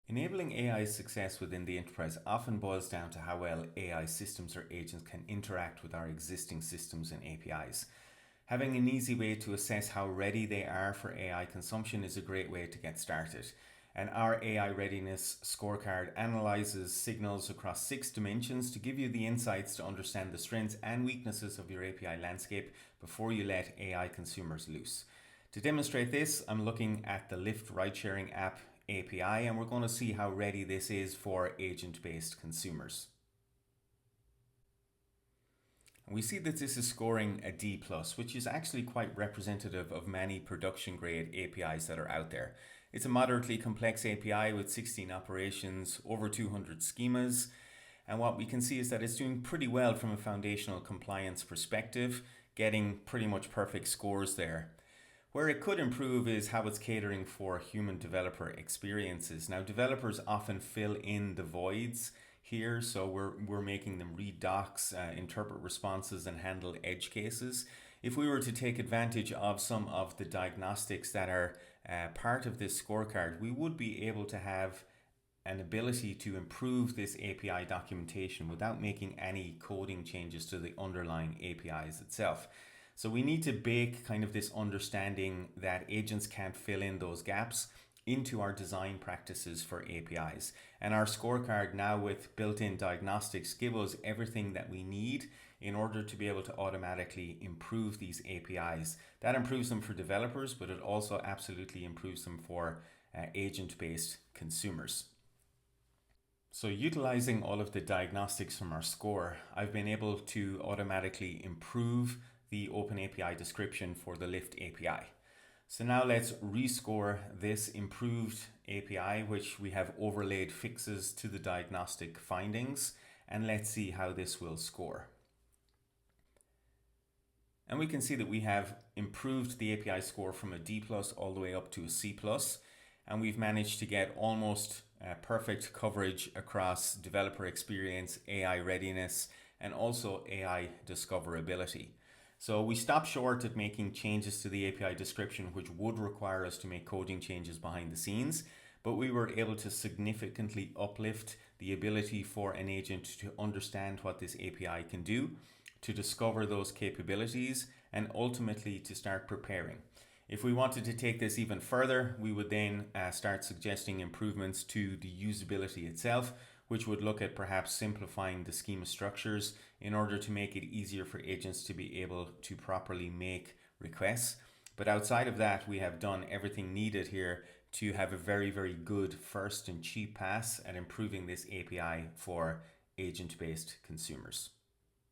Enabling AI success within the enterprise often boils down to how well AI systems or agents can interact with our existing systems and APIs. Having an easy way to assess how ready they are for AI consumption is a great way to get started. And our AI Readiness Scorecard analyzes signals across 6 dimensions to give you the insights to understand the strengths and weaknesses of your API landscape before you let AI consumers loose. To demonstrate this, I'm looking at the Lyft ride-sharing app API, and we're going to see how ready this is for agent-based consumers. We see that this is scoring a D+, which is actually quite representative of many production-grade APIs that are out there. It's a moderately complex API with 16 operations, over 200 schemas, and what we can see is that it's doing pretty well from a foundational compliance perspective, getting pretty much perfect scores there. Where it could improve is how it's catering for human developer experiences. Now, developers often fill in the voids here, so we're making them read docs, interpret responses, and handle edge cases. If we were to take advantage of some of the diagnostics that are part of this scorecard, we would be able to have an ability to improve this API documentation without making any coding changes to the underlying APIs itself. So we need to bake kind of this understanding that agents can't fill in those gaps into our design practices for APIs. And our scorecard now with built-in diagnostics give us everything that we need in order to be able to automatically improve these APIs. That improves them for developers, but it also absolutely improves them for agent-based consumers. So utilizing all of the diagnostics from our score, I've been able to automatically improve the OpenAPI description for the Lyft API. So now let's rescore this improved API, which we have overlaid fixes to the diagnostic findings, and let's see how this will score. And we can see that we have improved the API score from a D+ all the way up to a C+, and we've managed to get almost perfect coverage across developer experience, AI readiness, and also AI discoverability. So we stopped short at making changes to the API description, which would require us to make coding changes behind the scenes, but we were able to significantly uplift the ability for an agent to understand what this API can do, to discover those capabilities, and ultimately to start preparing. If we wanted to take this even further, we would then start suggesting improvements to the usability itself, which would look at perhaps simplifying the schema structures in order to make it easier for agents to be able to properly make requests. But outside of that, we have done everything needed here to have a very, very good first and cheap pass at improving this API for agent-based consumers.